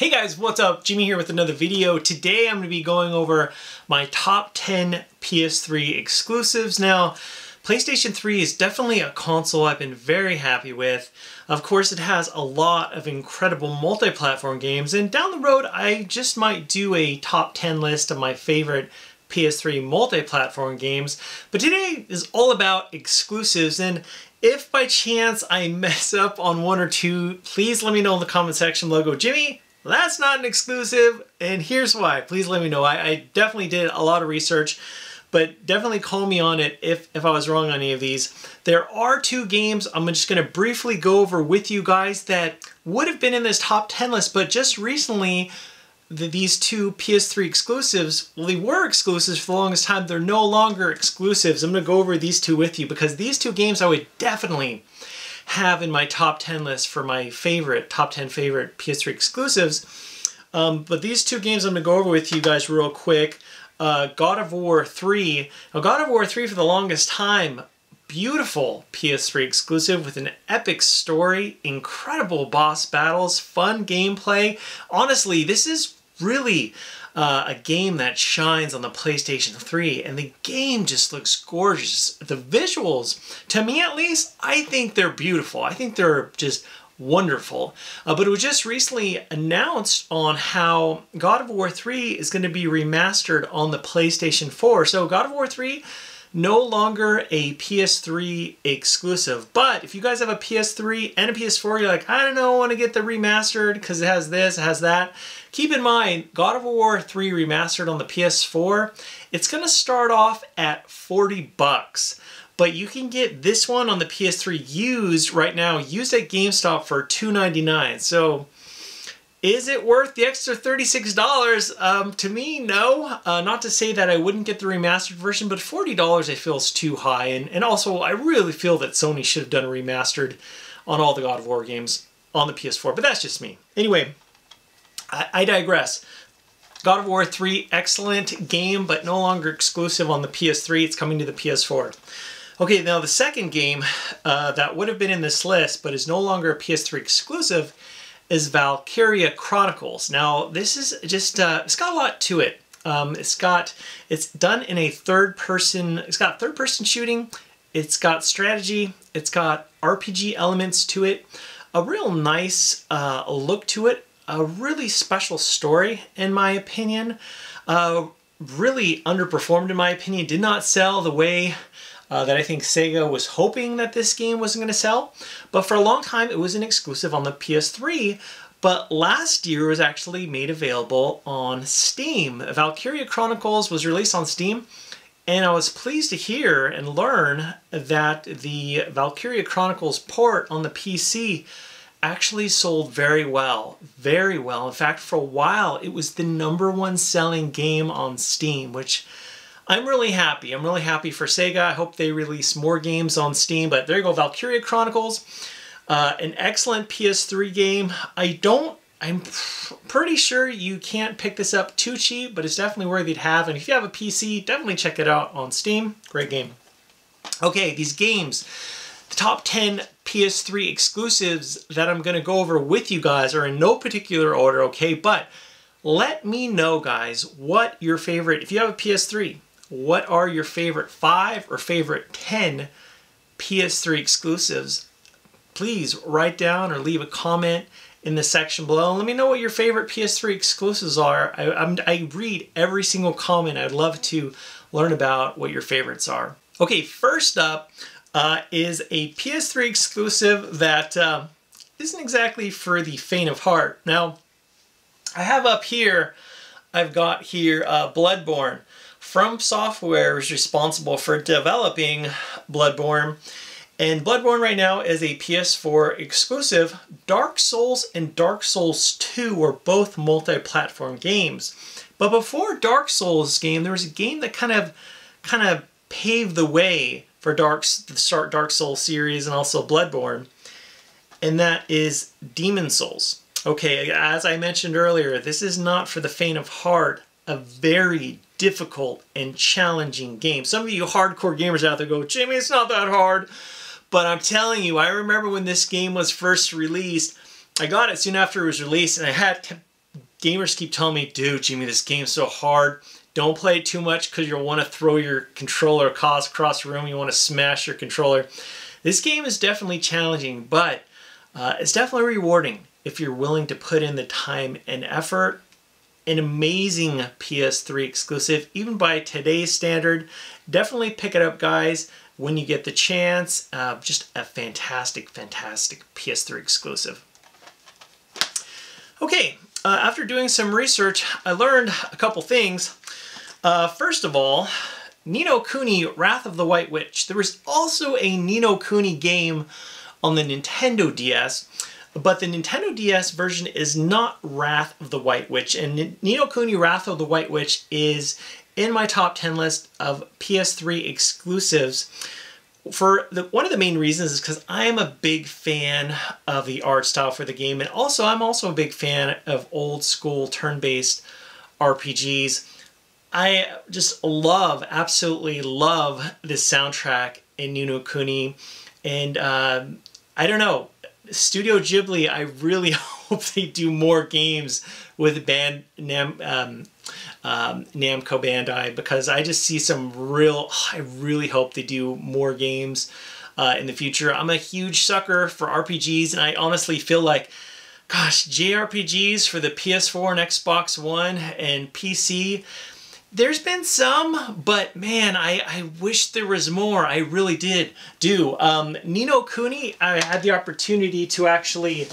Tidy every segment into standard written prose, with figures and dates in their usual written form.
Hey guys, what's up? Jimmy here with another video. Today I'm going to be going over my top 10 PS3 exclusives. Now, PlayStation 3 is definitely a console I've been very happy with. Of course, it has a lot of incredible multi-platform games, and down the road I just might do a top 10 list of my favorite PS3 multi-platform games. But today is all about exclusives, and if by chance I mess up on one or two, please let me know in the comment section below. Go, Jimmy, that's not an exclusive, and here's why. Please let me know. I definitely did a lot of research, but definitely call me on it if I was wrong on any of these. There are two games I'm just going to briefly go over with you guys that would have been in this top 10 list, but just recently, these two PS3 exclusives, well, they were exclusives for the longest time. They're no longer exclusives. I'm going to go over these two with you because these two games I would definitely have in my top 10 list for my top 10 favorite PS3 exclusives. But these two games I'm going to go over with you guys real quick. God of War 3. Now, God of War 3 for the longest time, beautiful PS3 exclusive with an epic story, incredible boss battles, fun gameplay. Honestly, this is really a game that shines on the PlayStation 3, and the game just looks gorgeous. The visuals, to me at least, I think they're beautiful. I think they're just wonderful. But it was just recently announced on how God of War 3 is going to be remastered on the PlayStation 4. So God of War 3, no longer a PS3 exclusive. But if you guys have a PS3 and a PS4, you're like, I don't know, I want to get the remastered because it has this, it has that. Keep in mind, God of War 3 remastered on the PS4, it's going to start off at 40 bucks. But you can get this one on the PS3 used right now, used at GameStop for $2.99. So is it worth the extra $36? To me, no. Not to say that I wouldn't get the remastered version, but $40 I feel is too high. And also, I really feel that Sony should have done a remastered on all the God of War games on the PS4, but that's just me. Anyway, I digress. God of War 3, excellent game, but no longer exclusive on the PS3. It's coming to the PS4. Okay, now the second game that would have been in this list, but is no longer a PS3 exclusive, is Valkyria Chronicles. Now, this is just, it's got a lot to it. It's done in a it's got third-person shooting, it's got strategy, it's got RPG elements to it, a real nice look to it, a really special story, in my opinion. Really underperformed, in my opinion. Did not sell the way that I think Sega was hoping that this game wasn't going to sell. But for a long time, it was an exclusive on the PS3. But last year, it was actually made available on Steam. Valkyria Chronicles was released on Steam. And I was pleased to hear and learn that the Valkyria Chronicles port on the PC actually sold very well. Very well. In fact, for a while, it was the #1 selling game on Steam, which I'm really happy. I'm really happy for Sega. I hope they release more games on Steam. But there you go, Valkyria Chronicles. An excellent PS3 game. I'm pretty sure you can't pick this up too cheap, but it's definitely worthy to have. And if you have a PC, definitely check it out on Steam. Great game. Okay, these games. The top 10 PS3 exclusives that I'm going to go over with you guys are in no particular order, okay? But let me know, guys, what your favorite, if you have a PS3, what are your favorite 5 or favorite 10 PS3 exclusives? Please write down or leave a comment in the section below and let me know what your favorite PS3 exclusives are. I read every single comment. I'd love to learn about what your favorites are. Okay, first up, is a PS3 exclusive that isn't exactly for the faint of heart. Now, I have up here, I've got here Bloodborne. From Software is responsible for developing Bloodborne. And Bloodborne right now is a PS4 exclusive. Dark Souls and Dark Souls 2 were both multi-platform games. But before Dark Souls game, there was a game that kind of paved the way for the Dark Souls series and also Bloodborne, and that is Demon Souls. Okay, as I mentioned earlier, this is not for the faint of heart, a very difficult and challenging game. Some of you hardcore gamers out there go, Jimmy, it's not that hard. But I'm telling you, I remember when this game was first released, I got it soon after it was released, and I had to gamers keep telling me, dude, Jimmy, this game's so hard. Don't play it too much because you'll want to throw your controller across the room. You want to smash your controller. This game is definitely challenging, but it's definitely rewarding if you're willing to put in the time and effort. An amazing PS3 exclusive, even by today's standard. Definitely pick it up, guys, when you get the chance. Just a fantastic, fantastic PS3 exclusive. Okay, after doing some research, I learned a couple things. First of all, Ni no Kuni Wrath of the White Witch. There was also a Ni no Kuni game on the Nintendo DS, but the Nintendo DS version is not Wrath of the White Witch, and Ni no Kuni Wrath of the White Witch is in my top 10 list of PS3 exclusives. One of the main reasons is because I am a big fan of the art style for the game, and also I'm also a big fan of old school turn-based RPGs. I just absolutely love this soundtrack in Ni no Kuni, and I don't know, Studio Ghibli, I really hope they do more games with Namco Bandai, because I just see I really hope they do more games in the future. I'm a huge sucker for RPGs, and I honestly feel like, gosh, JRPGs for the PS4 and Xbox One and PC, there's been some, but man, I wish there was more. I really do. Ni no Kuni, I had the opportunity to actually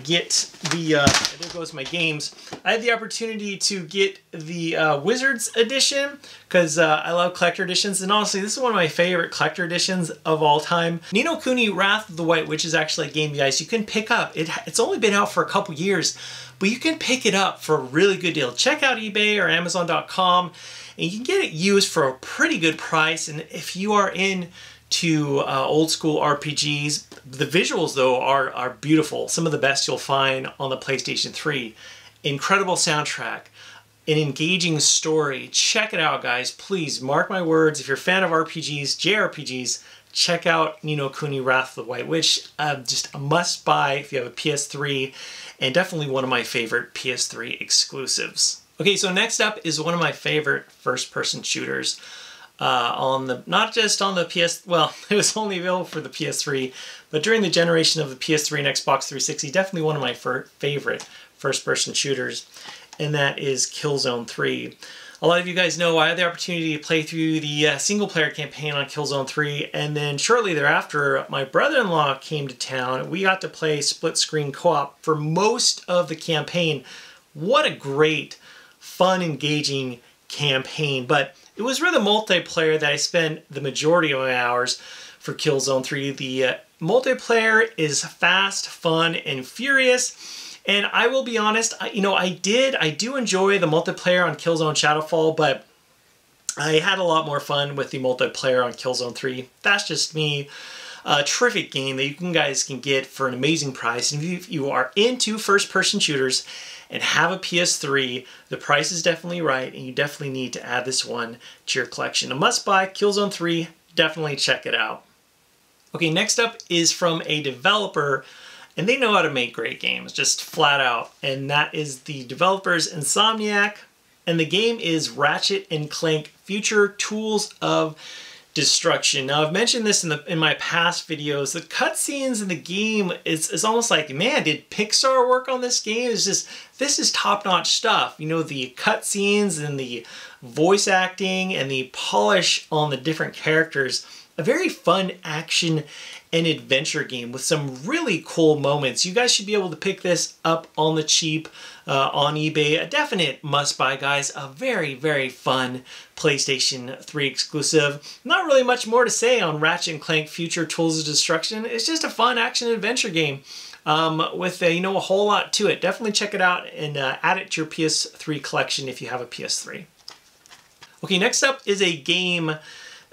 get the, there goes my games. I had the opportunity to get the Wizards edition, because I love collector editions, and honestly, this is one of my favorite collector editions of all time. Ni no Kuni Wrath of the White Witch is actually a game, guys, you can pick up. It's only been out for a couple years, but you can pick it up for a really good deal. Check out eBay or Amazon.com, and you can get it used for a pretty good price. And if you are into old school RPGs, the visuals though are beautiful. Some of the best you'll find on the PlayStation 3. Incredible soundtrack, an engaging story. Check it out, guys. Please mark my words. If you're a fan of RPGs, JRPGs, check out Ni no Kuni Wrath of the White Witch. Just a must buy if you have a PS3, and definitely one of my favorite PS3 exclusives. Okay, so next up is one of my favorite first-person shooters. Not just on the well, it was only available for the PS3, but during the generation of the PS3 and Xbox 360, definitely one of my favorite first-person shooters, and that is Killzone 3. A lot of you guys know I had the opportunity to play through the single-player campaign on Killzone 3, and then shortly thereafter, my brother-in-law came to town. We got to play split-screen co-op for most of the campaign. What a great, fun, engaging campaign. But it was really the multiplayer that I spent the majority of my hours for Killzone 3. The multiplayer is fast, fun, and furious. And I will be honest, I do enjoy the multiplayer on Killzone Shadowfall, but I had a lot more fun with the multiplayer on Killzone 3. That's just me. A terrific game that you guys can get for an amazing price. And if you are into first-person shooters and have a PS3, the price is definitely right, and you definitely need to add this one to your collection. A must-buy, Killzone 3, definitely check it out. Okay, next up is from a developer, and they know how to make great games, just flat out. And that is the developers Insomniac. And the game is Ratchet and Clank Future Tools of Destruction. Now, I've mentioned this in my past videos. The cutscenes in the game is almost like, man, did Pixar work on this game? It's just, this is top-notch stuff. You know, the cutscenes and the voice acting and the polish on the different characters. A very fun action and adventure game with some really cool moments. You guys should be able to pick this up on the cheap on eBay. A definite must-buy, guys. A very, very fun PlayStation 3 exclusive. Not really much more to say on Ratchet & Clank Future Tools of Destruction. It's just a fun action adventure game with a whole lot to it. Definitely check it out and add it to your PS3 collection if you have a PS3. Okay, next up is a game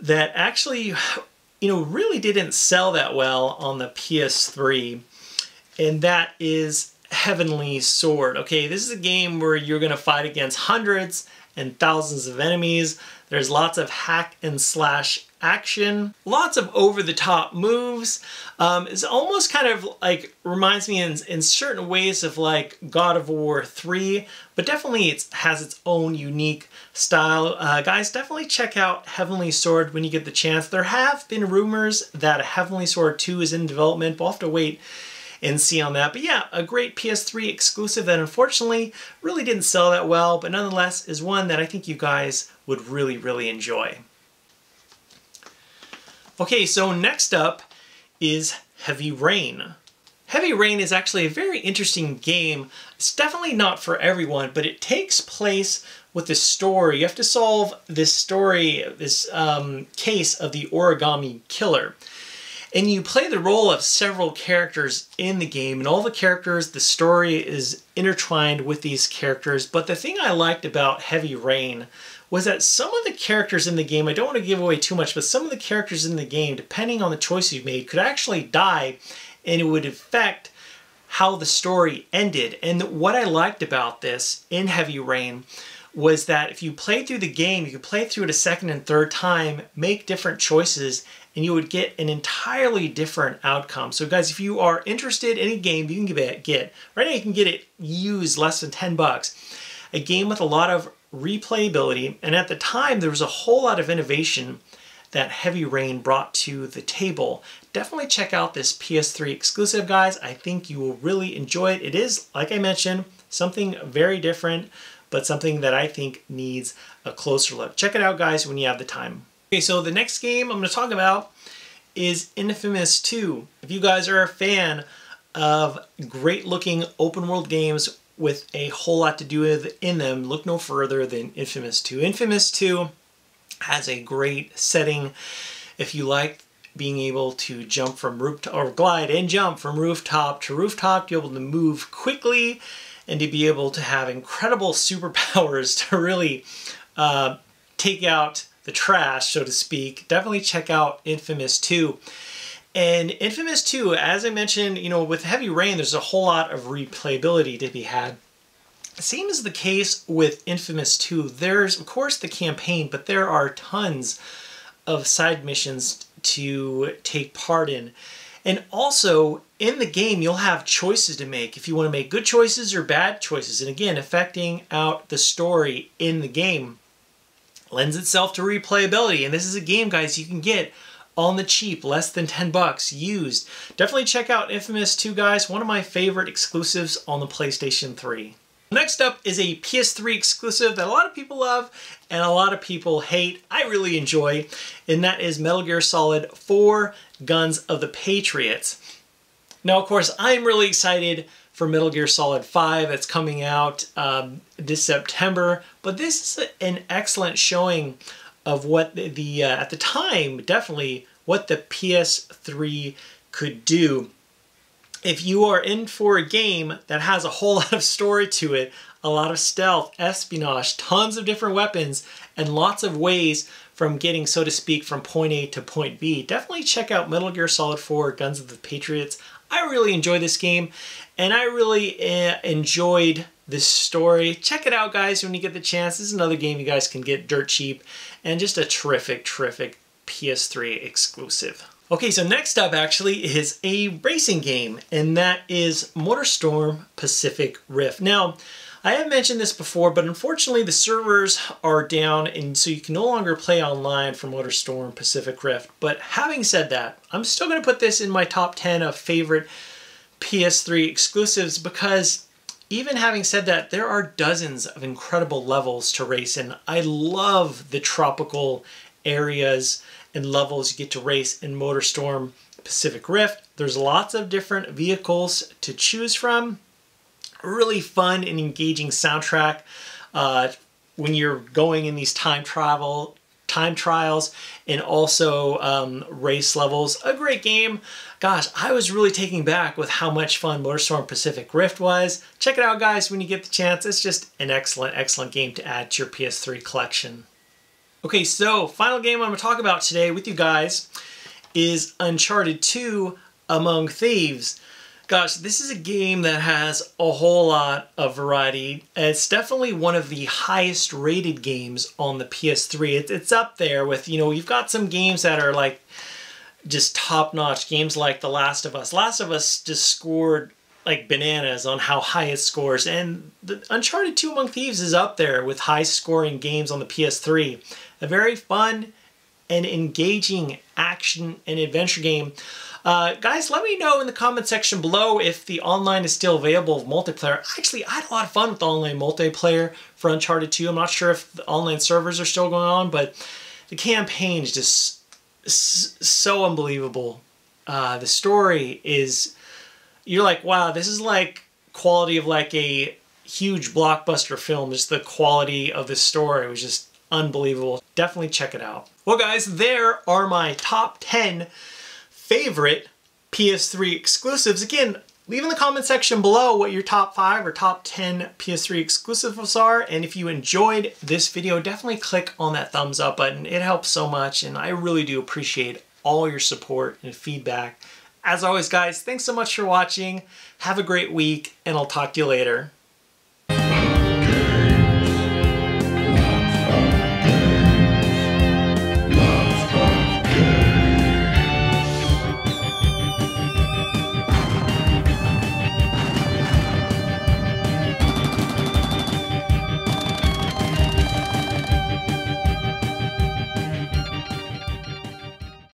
that actually, really didn't sell that well on the PS3, and that is Heavenly Sword. Okay, this is a game where you're going to fight against hundreds and thousands of enemies. There's lots of hack and slash action, lots of over-the-top moves. It's almost kind of like reminds me in certain ways of like God of War 3, but definitely it has its own unique style. Guys, definitely check out Heavenly Sword when you get the chance. There have been rumors that Heavenly Sword 2 is in development, but we'll have to wait and see on that. But yeah, a great PS3 exclusive that unfortunately really didn't sell that well, but nonetheless is one that I think you guys would really, really enjoy. Okay, so next up is Heavy Rain. Heavy Rain is actually a very interesting game. It's definitely not for everyone, but it takes place with the story. You have to solve this story, this case of the origami killer. And you play the role of several characters in the game, and all the characters, the story is intertwined with these characters. But the thing I liked about Heavy Rain was that some of the characters in the game, I don't want to give away too much, but some of the characters in the game, depending on the choice you made, could actually die, and it would affect how the story ended. And what I liked about this in Heavy Rain was that if you played through the game, you could play through it a second and third time, make different choices, and you would get an entirely different outcome. So guys, if you are interested in a game, you can get right now you can get it used less than 10 bucks. A game with a lot of replayability, and at the time there was a whole lot of innovation that Heavy Rain brought to the table. Definitely check out this PS3 exclusive, guys. I think you will really enjoy it. It is, like I mentioned, something very different, but something that I think needs a closer look. Check it out, guys, when you have the time. Okay, so the next game I'm going to talk about is Infamous 2. If you guys are a fan of great-looking open-world games with a whole lot to do in them, look no further than Infamous 2. Infamous 2 has a great setting. If you like being able to jump from rooftop, or glide and jump from rooftop to rooftop, to be able to move quickly, and to be able to have incredible superpowers to really take out the trash, so to speak, definitely check out Infamous 2. And Infamous 2, as I mentioned, you know, with Heavy Rain, there's a whole lot of replayability to be had. Same is the case with Infamous 2. There's, of course, the campaign, but there are tons of side missions to take part in. And also, in the game, you'll have choices to make. If you want to make good choices or bad choices, and again, affecting out the story in the game, lends itself to replayability. And this is a game, guys, you can get on the cheap, less than 10 bucks, used. Definitely check out Infamous 2, guys. One of my favorite exclusives on the PlayStation 3. Next up is a PS3 exclusive that a lot of people love and a lot of people hate. I really enjoy, and that is Metal Gear Solid 4 Guns of the Patriots. Now, of course, I'm really excited for Metal Gear Solid 5 that's coming out this September, but this is an excellent showing of what the at the time, definitely, what the PS3 could do. If you are in for a game that has a whole lot of story to it, a lot of stealth, espionage, tons of different weapons, and lots of ways from getting, so to speak, from point A to point B, definitely check out Metal Gear Solid 4 Guns of the Patriots. I really enjoy this game, and I really enjoyed this story. Check it out, guys, when you get the chance. This is another game you guys can get dirt cheap, and just a terrific, terrific PS3 exclusive. Okay, so next up actually is a racing game, and that is MotorStorm Pacific Rift. Now, I have mentioned this before, but unfortunately the servers are down, and so you can no longer play online for MotorStorm Pacific Rift. But having said that, I'm still going to put this in my top 10 of favorite PS3 exclusives, because even having said that, there are dozens of incredible levels to race in. I love the tropical areas and levels you get to race in MotorStorm Pacific Rift. There's lots of different vehicles to choose from. Really fun and engaging soundtrack when you're going in these time trials, and also race levels. A great game. Gosh, I was really taken back with how much fun MotorStorm Pacific Rift was. Check it out, guys, when you get the chance. It's just an excellent, excellent game to add to your PS3 collection. Okay, so final game I'm going to talk about today with you guys is Uncharted 2 Among Thieves. Gosh, this is a game that has a whole lot of variety. It's definitely one of the highest rated games on the PS3. It's up there with, you know, you've got some games that are like just top-notch games like The Last of Us. Last of Us just scored like bananas on how high it scores, and the Uncharted 2 Among Thieves is up there with high-scoring games on the PS3. A very fun and engaging action and adventure game. Guys, let me know in the comment section below if the online is still available of multiplayer. Actually, I had a lot of fun with the online multiplayer for Uncharted 2. I'm not sure if the online servers are still going on, but the campaign is just so unbelievable. The story is, you're like, wow, this is like quality of like a huge blockbuster film. Just the quality of the story was just unbelievable. Definitely check it out. Well guys, there are my top 10 favorite PS3 exclusives. Again, leave in the comment section below what your top 5 or top 10 PS3 exclusives are. And if you enjoyed this video, definitely click on that thumbs up button. It helps so much, and I really do appreciate all your support and feedback. As always, guys, thanks so much for watching. Have a great week, and I'll talk to you later.